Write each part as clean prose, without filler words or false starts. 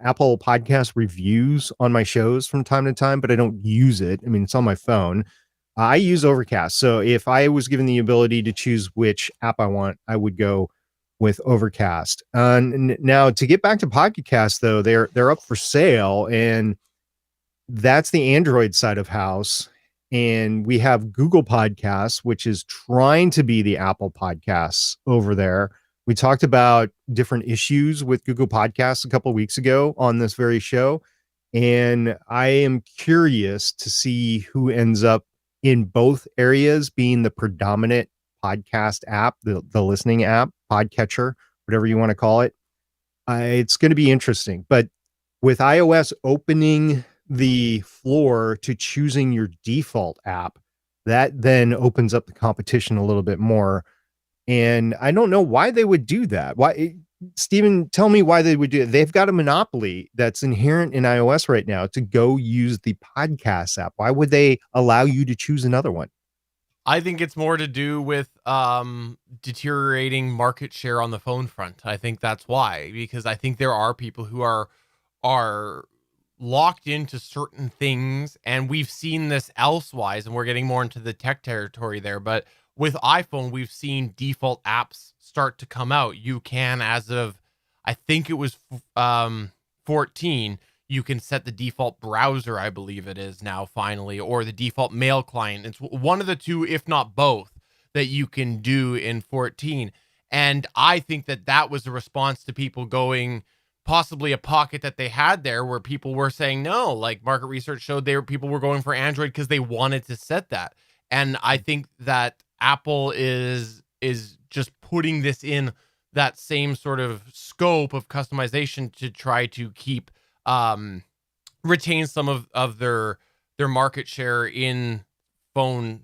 Apple Podcast reviews on my shows from time to time, but I don't use it. I mean, it's on my phone. I use Overcast. So if I was given the ability to choose which app I want, I would go with Overcast. Now to get back to Pocket Cast, though, they're up for sale, and that's the Android side of house. And we have Google Podcasts, which is trying to be the Apple Podcasts over there. We talked about different issues with Google Podcasts a couple of weeks ago on this very show. And I am curious to see who ends up in both areas being the predominant podcast app, the listening app, podcatcher, whatever you want to call it. It's going to be interesting. But with iOS opening the floor to choosing your default app, that then opens up the competition a little bit more. And I don't know why they would do that. Why, Stephen, tell me why they would do it. They've got a monopoly that's inherent in iOS right now to go use the podcast app. Why would they allow you to choose another one? I think it's more to do with deteriorating market share on the phone front. I think that's why, because I think there are people who are locked into certain things, and we've seen this elsewise, and we're getting more into the tech territory there. But with iPhone, we've seen default apps start to come out. You can, as of I think it was 14, you can set the default browser, I believe it is now finally, or the default mail client. It's one of the two, if not both, that you can do in 14. And I think that that was a response to people going, possibly a pocket that they had there where people were saying no. Like market research showed people were going for Android because they wanted to set that. And I think that Apple is just putting this in that same sort of scope of customization to try to keep retain some of their market share in phone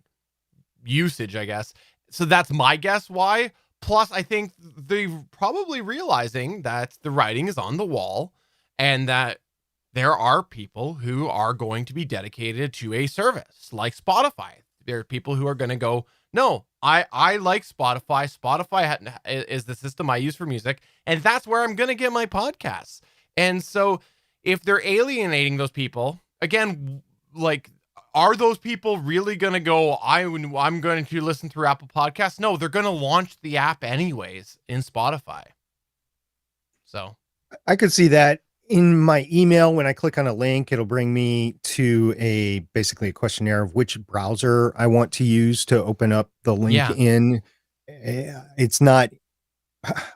usage, I guess. So that's my guess why. Plus, I think they're probably realizing that the writing is on the wall and that there are people who are going to be dedicated to a service like Spotify. There are people who are going to go, no, I like Spotify. Spotify is the system I use for music, and that's where I'm going to get my podcasts. And so if they're alienating those people, again, like, are those people really going to go, I'm going to listen through Apple Podcasts? No, they're going to launch the app anyways in Spotify. So I could see that. In my email, when I click on a link, it'll bring me to basically a questionnaire of which browser I want to use to open up the link in. It's not,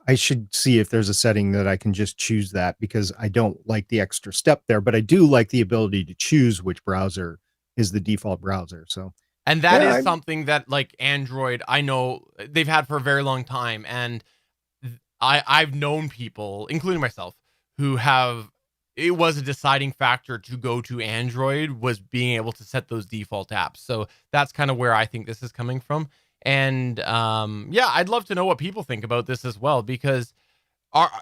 I should see if there's a setting that I can just choose that, because I don't like the extra step there, but I do like the ability to choose which browser is the default browser. So, and that is something that, like, Android, I know they've had for a very long time. And I've known people, including myself, who it was a deciding factor to go to Android, was being able to set those default apps. So that's kind of where I think this is coming from. And I'd love to know what people think about this as well, because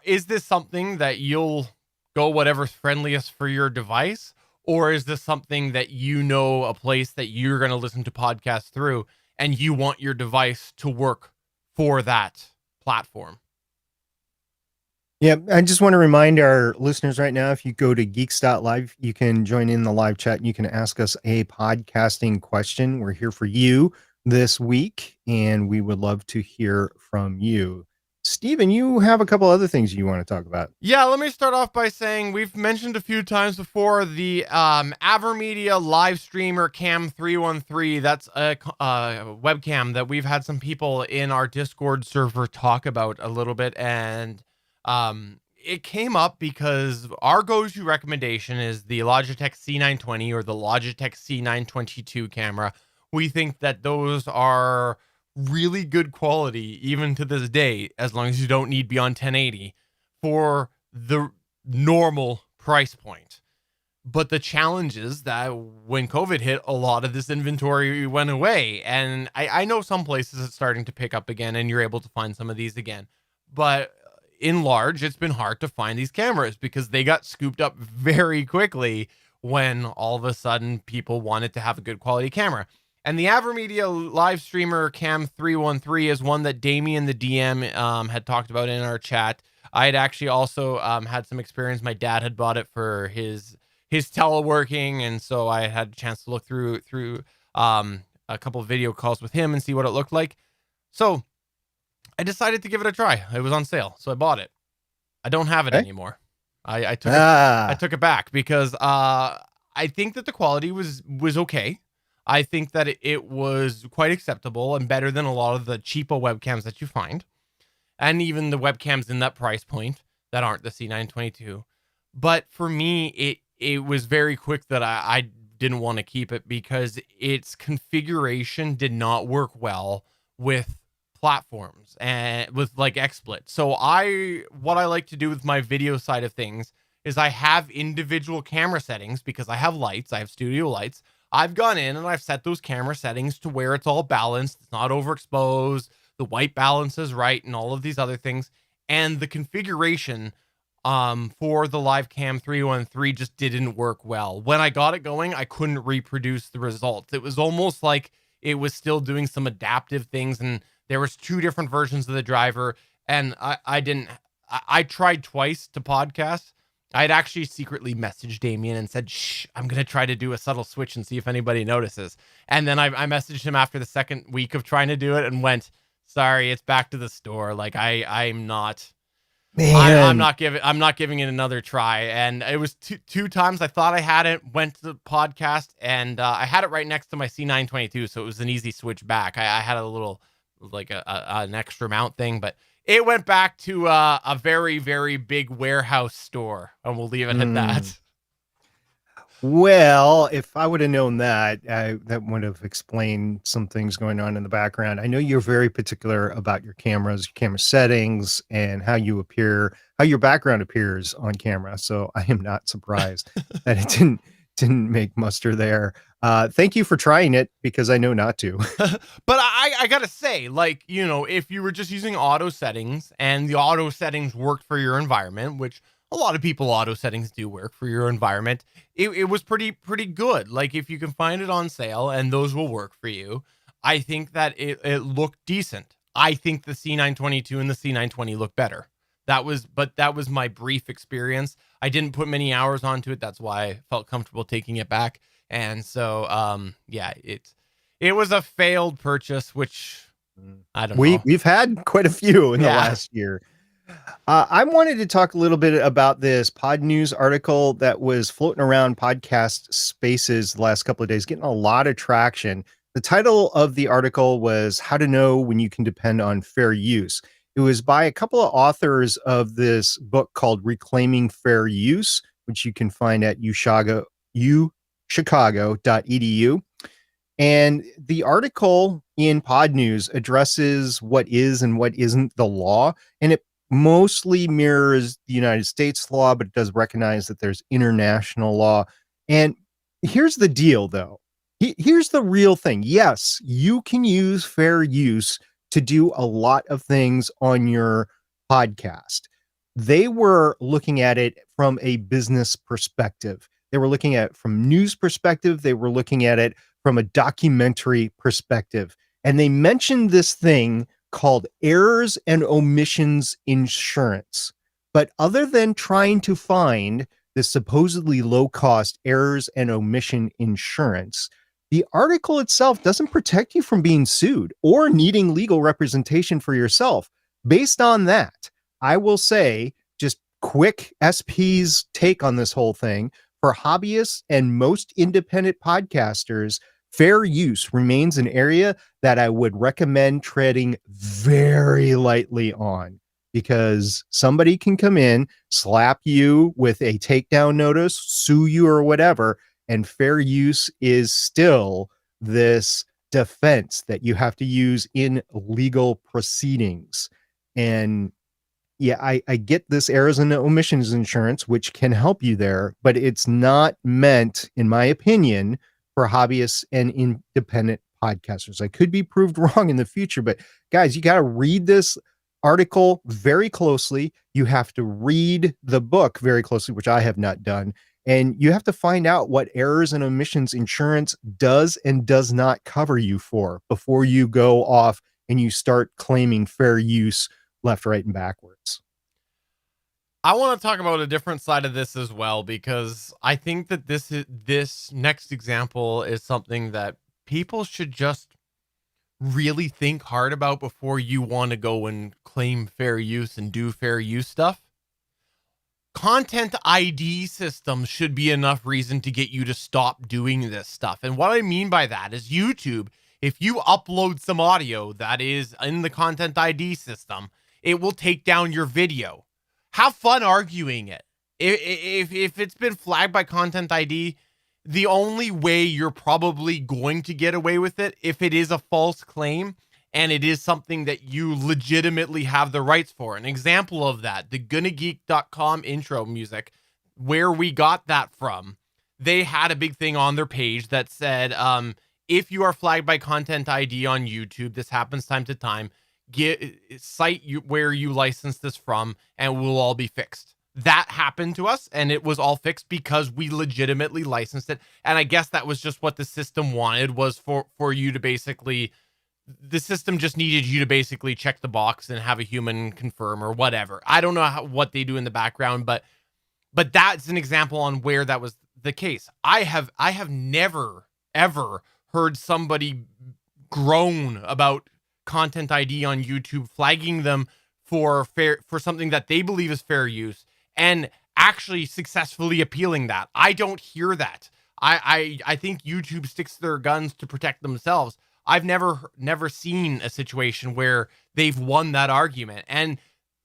is this something that you'll go whatever's friendliest for your device? Or is this something that a place that you're going to listen to podcasts through and you want your device to work for that platform? Yeah, I just want to remind our listeners right now, if you go to geeks.live, you can join in the live chat and you can ask us a podcasting question. We're here for you this week, and we would love to hear from you. Stephen, you have a couple other things you want to talk about. Yeah, let me start off by saying we've mentioned a few times before the Avermedia live streamer Cam 313. That's a webcam that we've had some people in our Discord server talk about a little bit, and it came up because our go-to recommendation is the Logitech C920 or the Logitech C922 camera. We think that those are really good quality, even to this day, as long as you don't need beyond 1080 for the normal price point. But the challenge is that when COVID hit, a lot of this inventory went away. And I know some places it's starting to pick up again and you're able to find some of these again. But in large, it's been hard to find these cameras because they got scooped up very quickly when all of a sudden people wanted to have a good quality camera. And the Avermedia live streamer Cam 313 is one that Damien the DM had talked about in our chat. I had actually also had some experience. My dad had bought it for his teleworking, and so I had a chance to look through a couple of video calls with him and see what it looked like. So I decided to give it a try. It was on sale, so I bought it. I don't have it Okay. anymore. I took it. I Ah, took it back because I think that the quality was okay. I think that it was quite acceptable and better than a lot of the cheapo webcams that you find, and even the webcams in that price point that aren't the C922. But for me, it was very quick that I didn't want to keep it because its configuration did not work well with platforms and with like XSplit. So what I like to do with my video side of things is I have individual camera settings because I have lights, I have studio lights. I've gone in and I've set those camera settings to where it's all balanced, it's not overexposed, the white balance is right, and all of these other things. And the configuration for the Livecam 313 just didn't work well. When I got it going, I couldn't reproduce the results. It was almost like it was still doing some adaptive things, and there was two different versions of the driver, and I didn't I tried twice to podcast. I'd actually secretly messaged Damien and said, "Shh, I'm gonna try to do a subtle switch and see if anybody notices." And then I messaged him after the second week of trying to do it and went, "Sorry, it's back to the store. Like I'm not." man. I'm not giving it another try. And it was two times I thought I had it, went to the podcast, and I had it right next to my C922, so it was an easy switch back. I had a little like an extra mount thing, but it went back to a very very big warehouse store, and we'll leave it at Mm. that. Well, if I would have known that, that would have explained some things going on in the background. I know you're very particular about your cameras, camera settings, and how you appear, how your background appears on camera. So I am not surprised that it didn't make muster there. Thank you for trying it because I know not to. But I gotta say, like, if you were just using auto settings and the auto settings worked for your environment, which a lot of people auto settings do work for your environment, it was pretty good. Like if you can find it on sale and those will work for you, I think that it looked decent. I think the C922 and the C920 look better. That was my brief experience. I didn't put many hours onto it. That's why I felt comfortable taking it back. And so, yeah, it was a failed purchase, which Mm. I don't know. We've had quite a few in the Yeah. last year. I wanted to talk a little bit about this Pod News article that was floating around podcast spaces the last couple of days, getting a lot of traction. The title of the article was How to Know When You Can Depend on Fair Use. It was by a couple of authors of this book called Reclaiming Fair Use, which you can find at uchicago.edu. And the article in Pod News addresses what is and what isn't the law. And it mostly mirrors the United States law, but it does recognize that there's international law. And here's the deal, though. Here's the real thing. Yes, you can use fair use to do a lot of things on your podcast. They were looking at it from a business perspective. They were looking at it from news perspective. They were looking at it from a documentary perspective. And they mentioned this thing called errors and omissions insurance. But other than trying to find the supposedly low cost errors and omission insurance, the article itself doesn't protect you from being sued or needing legal representation for yourself. Based on that, I will say, just quick SP's take on this whole thing, for hobbyists and most independent podcasters, fair use remains an area that I would recommend treading very lightly on, because somebody can come in, slap you with a takedown notice, sue you or whatever, and fair use is still this defense that you have to use in legal proceedings. And yeah, I get this errors and omissions insurance, which can help you there, but it's not meant, in my opinion, for hobbyists and independent podcasters. I could be proved wrong in the future, but guys, you got to read this article very closely. You have to read the book very closely, which I have not done. And you have to find out what errors and omissions insurance does and does not cover you for before you go off and you start claiming fair use left, right, and backwards. I want to talk about a different side of this as well, because I think that this next example is something that people should just really think hard about before you want to go and claim fair use and do fair use stuff. Content ID systems should be enough reason to get you to stop doing this stuff. And what I mean by that is YouTube, if you upload some audio that is in the content ID system, it will take down your video. Have fun arguing it. If it's been flagged by content ID, the only way you're probably going to get away with it, if it is a false claim and it is something that you legitimately have the rights for. An example of that, the gonnageek.com intro music, where we got that from, they had a big thing on their page that said, if you are flagged by content ID on YouTube, this happens time to time, cite where you licensed this from and we'll all be fixed. That happened to us and it was all fixed because we legitimately licensed it. And I guess that was just what the system wanted, was for you to basically, the system just needed you to basically check the box and have a human confirm or whatever. I don't know what they do in the background, but that's an example on where that was the case. I have never ever heard somebody groan about content ID on YouTube flagging them for something that they believe is fair use and actually successfully appealing that. I don't hear that. I think YouTube sticks to their guns to protect themselves. I've never seen a situation where they've won that argument. And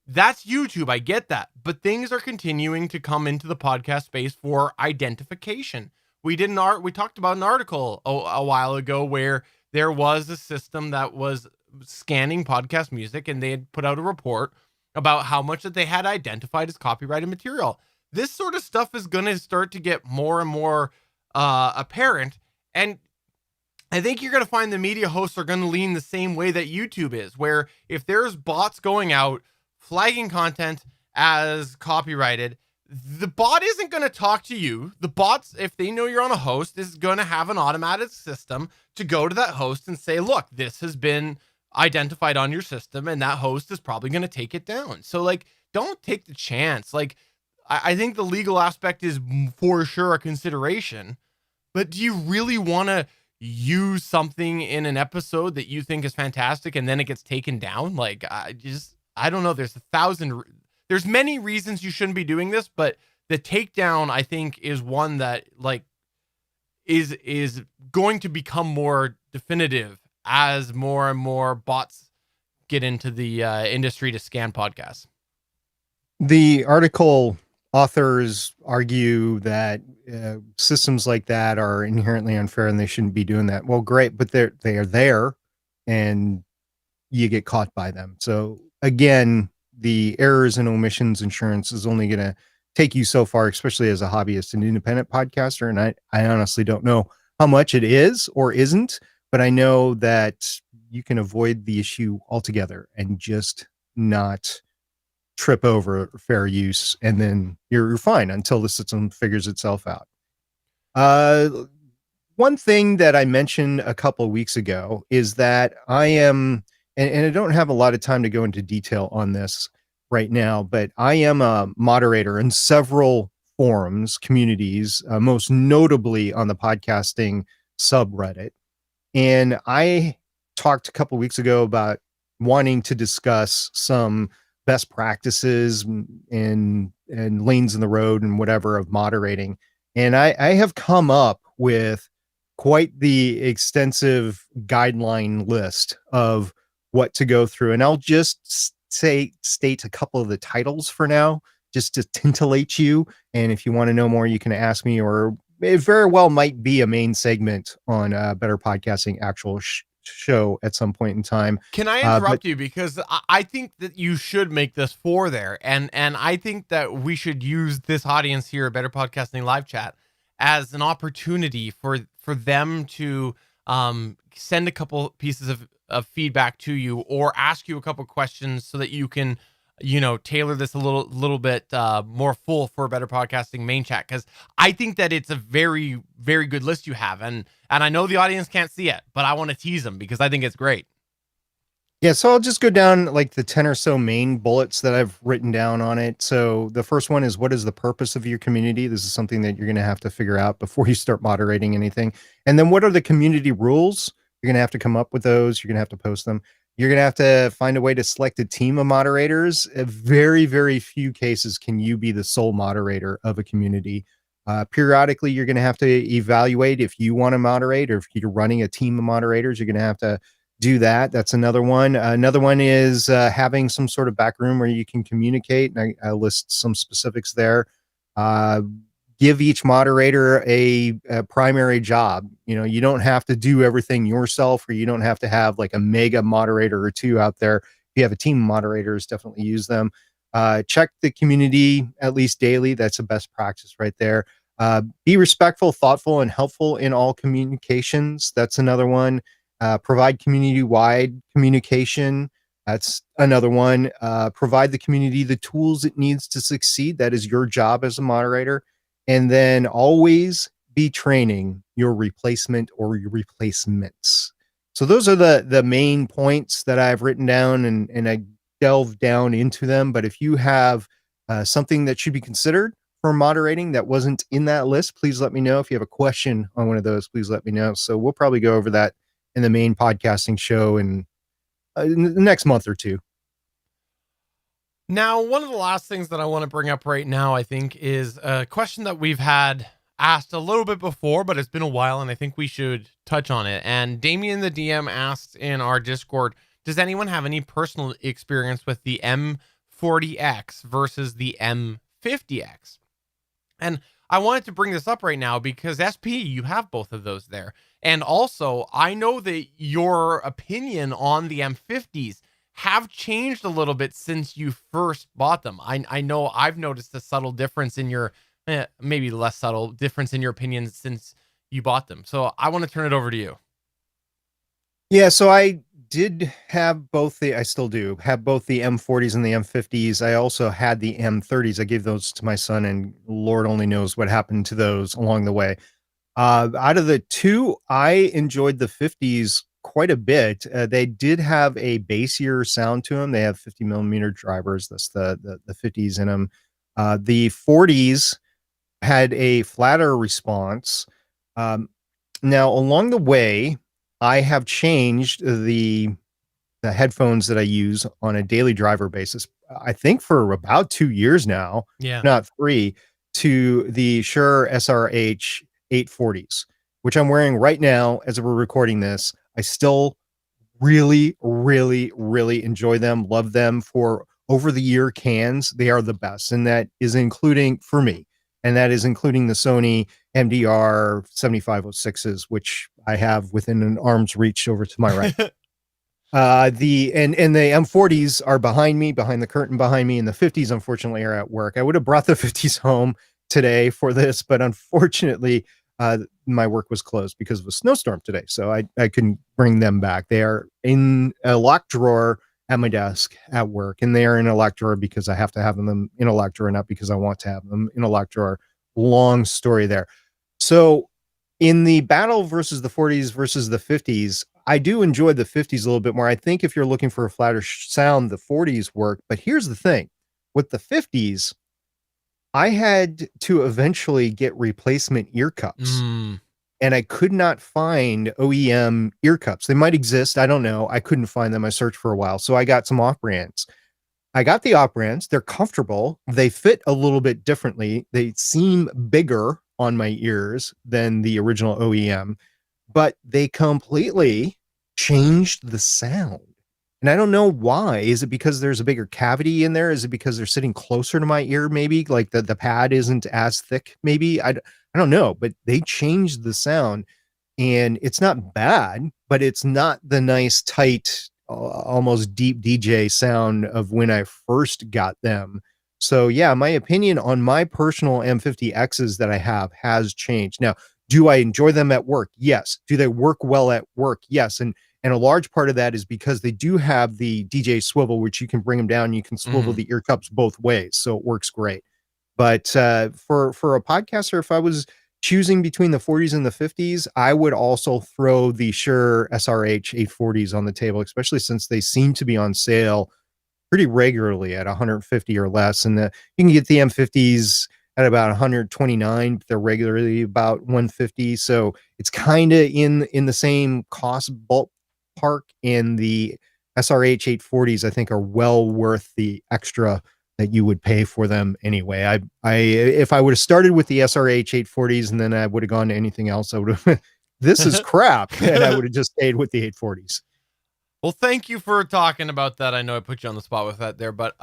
that's YouTube. I get that. But things are continuing to come into the podcast space for identification. We talked about an article a while ago where there was a system that was scanning podcast music, and they had put out a report about how much that they had identified as copyrighted material. This sort of stuff is going to start to get more and more apparent. And I think you're going to find the media hosts are going to lean the same way that YouTube is, where if there's bots going out flagging content as copyrighted, the bot isn't going to talk to you. The bots, if they know you're on a host, is going to have an automated system to go to that host and say, look, this has been identified on your system, and that host is probably going to take it down. So like, don't take the chance. Like, I think the legal aspect is for sure a consideration, but do you really want to use something in an episode that you think is fantastic and then it gets taken down? Like, I don't know. There's many reasons you shouldn't be doing this, but the takedown, I think, is one that like is going to become more definitive as more and more bots get into the industry to scan podcasts. The article authors argue that systems like that are inherently unfair and they shouldn't be doing that. Well, great, but they are there, and you get caught by them. So again, the errors and omissions insurance is only going to take you so far, especially as a hobbyist and independent podcaster. And I honestly don't know how much it is or isn't, but I know that you can avoid the issue altogether and just not trip over fair use, and then you're fine until the system figures itself out. One thing that I mentioned a couple of weeks ago is that I am, and I don't have a lot of time to go into detail on this right now, but I am a moderator in several forums, communities, most notably on the podcasting subreddit. And I talked a couple of weeks ago about wanting to discuss some best practices and lanes in the road and whatever of moderating. And I have come up with quite the extensive guideline list of what to go through. And I'll just state a couple of the titles for now, just to titillate you. And if you want to know more, you can ask me, or it very well might be a main segment on Better Podcasting actual show at some point in time. Can I interrupt you? Because I think that you should make this for there. And I think that we should use this audience here at Better Podcasting Live Chat as an opportunity for them to send a couple pieces of feedback to you, or ask you a couple questions so that you can, tailor this a little bit more full for Better Podcasting main chat. Because I think that it's a very, very good list you have. And I know the audience can't see it, but I want to tease them because I think it's great. Yeah, so I'll just go down like the 10 or so main bullets that I've written down on it. So the first one is, what is the purpose of your community? This is something that you're going to have to figure out before you start moderating anything. And then what are the community rules? You're going to have to come up with those. You're going to have to post them. You're going to have to find a way to select a team of moderators. Very, very few cases can you be the sole moderator of a community. Periodically, you're going to have to evaluate if you want to moderate or if you're running a team of moderators. You're going to have to do that. That's another one. Another one is having some sort of back room where you can communicate. And I list some specifics there. Uh, give each moderator a primary job. You know, you don't have to do everything yourself, or you don't have to have like a mega moderator or two out there. If you have a team of moderators, definitely use them. Check the community at least daily. That's a best practice right there. Be respectful, thoughtful, and helpful in all communications. That's another one. Provide community-wide communication. That's another one. Provide the community the tools it needs to succeed. That is your job as a moderator. And then always be training your replacement or your replacements. So those are the main points that I've written down, and I delve down into them. But if you have something that should be considered for moderating that wasn't in that list, please let me know. If you have a question on one of those, please let me know. So we'll probably go over that in the main podcasting show in the next month or two. Now, one of the last things that I want to bring up right now, I think, is a question that we've had asked a little bit before, but it's been a while, and I think we should touch on it. And Damien the DM asked in our Discord, does anyone have any personal experience with the M40X versus the M50X? And I wanted to bring this up right now because SP, you have both of those there. And also, I know that your opinion on the M50s have changed a little bit since you first bought them. I know I've noticed a subtle difference in your, maybe less subtle difference in your opinion since you bought them. So I want to turn it over to you. Yeah, so I did have I still do have both the M40s and the M50s. I also had the M30s. I gave those to my son, and Lord only knows what happened to those along the way. Out of the two, I enjoyed the 50s quite a bit. They did have a bassier sound to them. They have 50 millimeter drivers. That's the 50s in them. The 40s had a flatter response. Um, Now, along the way, I have changed the headphones that I use on a daily driver basis. I think for about 2 years now, Yeah. not 3, to the Shure SRH 840s, which I'm wearing right now as we're recording this. I still really, really, really enjoy them, love them for over the year cans. They are the best. And that is including for me. And that is including the Sony MDR 7506s, which I have within an arm's reach over to my right. The M40s are behind me, behind the curtain behind me, and the 50s unfortunately are at work. I would have brought the 50s home today for this, but unfortunately, my work was closed because of a snowstorm today, so I couldn't bring them back. They are in a locked drawer at my desk at work, and they are in a locked drawer because I have to have them in a locked drawer, not because I want to have them in a locked drawer. Long story there. So in the battle versus the 40s versus the 50s, I do enjoy the 50s a little bit more. I think if you're looking for a flatter sound, the 40s work. But here's the thing with the 50s, I had to eventually get replacement ear cups, and I could not find OEM ear cups. They might exist. I don't know. I couldn't find them. I searched for a while. So I got some off brands. I got the off brands. They're comfortable. They fit a little bit differently. They seem bigger on my ears than the original OEM, but they completely changed the sound. And I don't know why. Is it because there's a bigger cavity in there? Is it because they're sitting closer to my ear? Maybe like the pad isn't as thick. Maybe I don't know, but they changed the sound, and it's not bad, but it's not the nice, tight, almost deep DJ sound of when I first got them. So yeah, my opinion on my personal M50Xs that I have has changed. Now, do I enjoy them at work? Yes. Do they work well at work? Yes. And a large part of that is because they do have the DJ swivel, which you can bring them down. You can swivel the ear cups both ways, so it works great. But for a podcaster, if I was choosing between the 40s and the 50s, I would also throw the Shure SRH 840s on the table, especially since they seem to be on sale pretty regularly at 150 or less. And you can get the M50s at about 129, but they're regularly about 150. So it's kind of in the same cost ballpark. And the SRH 840s, I think, are well worth the extra that you would pay for them anyway. If I would have started with the SRH 840s and then I would have gone to anything else, I would have this is crap, and I would have just stayed with the 840s. Well, thank you for talking about that. I know I put you on the spot with that there, but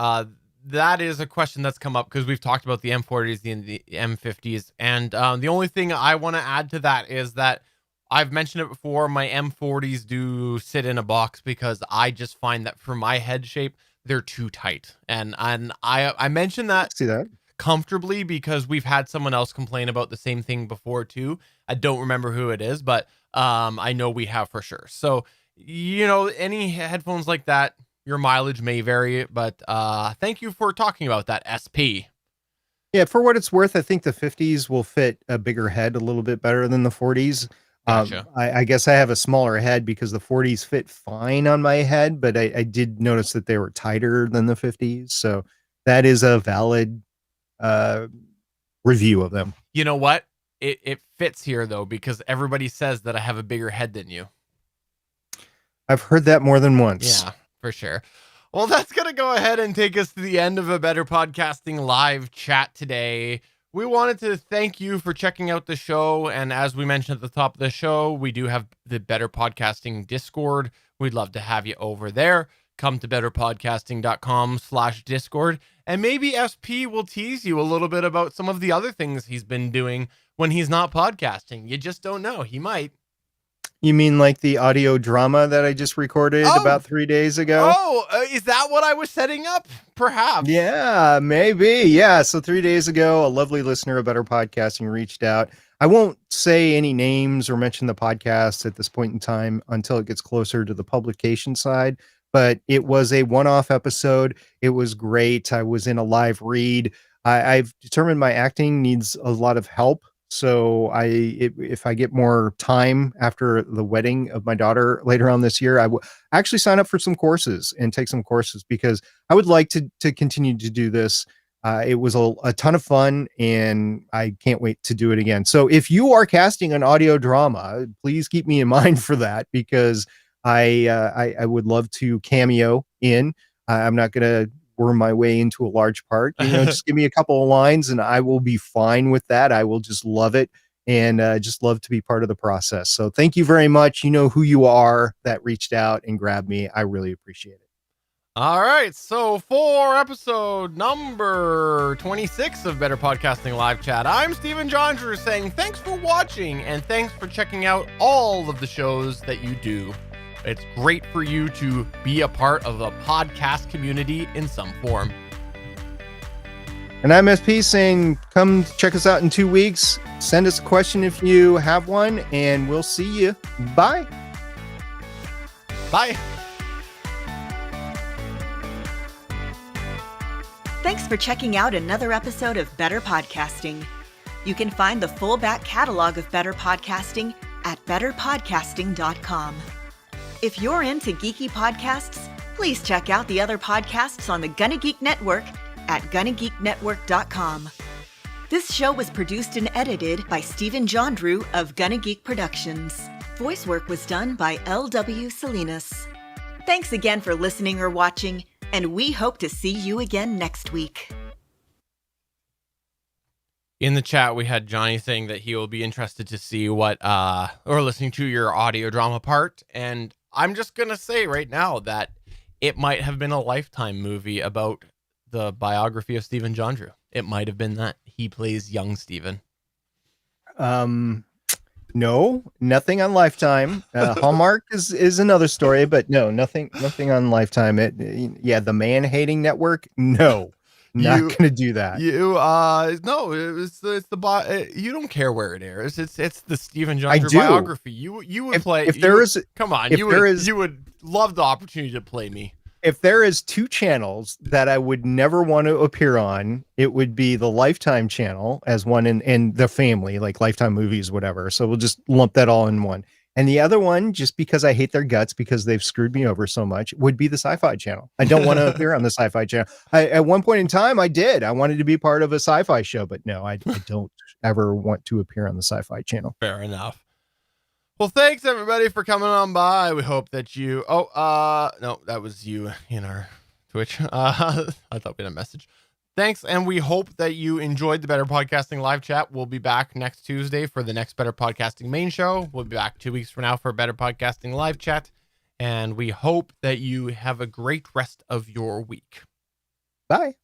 that is a question that's come up because we've talked about the M40s and the M50s. And the only thing I want to add to that is that I've mentioned it before. My M40s do sit in a box because I just find that for my head shape, they're too tight. And I mentioned that See that? comfortably because we've had someone else complain about the same thing before too. I don't remember who it is, but I know we have for sure. So, any headphones like that, your mileage may vary, but thank you for talking about that, SP. Yeah, for what it's worth, I think the 50s will fit a bigger head a little bit better than the 40s. Gotcha. I guess I have a smaller head because the 40s fit fine on my head, but I did notice that they were tighter than the 50s. So that is a valid review of them. You know what? It fits here, though, because everybody says that I have a bigger head than you. I've heard that more than once. Yeah, for sure. Well, that's going to go ahead and take us to the end of a Better Podcasting live chat today. We wanted to thank you for checking out the show. And as we mentioned at the top of the show, we do have the Better Podcasting Discord. We'd love to have you over there. Come to betterpodcasting.com/Discord. And maybe SP will tease you a little bit about some of the other things he's been doing when he's not podcasting. You just don't know. He might. You mean like the audio drama that I just recorded about 3 days ago? Oh, is that what I was setting up? Perhaps. Yeah, maybe. Yeah. So 3 days ago, a lovely listener of Better Podcasting reached out. I won't say any names or mention the podcast at this point in time until it gets closer to the publication side, but it was a one-off episode. It was great. I was in a live read. I've determined my acting needs a lot of help. So if I get more time after the wedding of my daughter later on this year, I will actually sign up for some courses and take some courses because I would like to continue to do this. It was a ton of fun and I can't wait to do it again. So if you are casting an audio drama, please keep me in mind for that because I would love to cameo in. I'm not going to worm my way into a large part. Just give me a couple of lines and I will be fine with that. I will just love it and just love to be part of the process. So thank you very much. You know who you are that reached out and grabbed me. I really appreciate it. All right. So for episode number 26 of Better Podcasting Live Chat, I'm Stephen Jondrew saying thanks for watching and thanks for checking out all of the shows that you do. It's great for you to be a part of a podcast community in some form. And I'm SP saying, come check us out in 2 weeks. Send us a question if you have one, and we'll see you. Bye. Bye. Thanks for checking out another episode of Better Podcasting. You can find the full back catalog of Better Podcasting at betterpodcasting.com. If you're into geeky podcasts, please check out the other podcasts on the Gonna Geek Network at GonnaGeekNetwork.com. This show was produced and edited by Stephen Jondrew of Gonna Geek Productions. Voice work was done by L.W. Salinas. Thanks again for listening or watching, and we hope to see you again next week. In the chat, we had Johnny saying that he will be interested to see what, or listening to your audio drama part. And I'm just going to say right now that it might have been a Lifetime movie about the biography of Stephen Jondrew. It might have been that. He plays young Stephen. No, nothing on Lifetime. Hallmark is another story, but no, nothing on Lifetime. The man-hating network. No, not gonna do that. No, it's the you don't care where it airs. It's the Stephen Jondrew biography. You would play. If there is, come on, if you would love the opportunity to play me. if there is two channels that I would never want to appear on, it would be the Lifetime channel as one and the family, like Lifetime movies, whatever. So we'll just lump that all in one. And the other one, just because I hate their guts because they've screwed me over so much, would be the Sci-Fi channel. I don't want to appear on the Sci-Fi channel. At one point in time, I did. I wanted to be part of a sci-fi show, but no, I don't ever want to appear on the Sci-Fi channel. Fair enough. Well, thanks everybody for coming on by. We hope that you, no, that was you in our Twitch. I thought we had a message. Thanks. And we hope that you enjoyed the Better Podcasting live chat. We'll be back next Tuesday for the next Better Podcasting main show. We'll be back 2 weeks from now for Better Podcasting live chat. And we hope that you have a great rest of your week. Bye.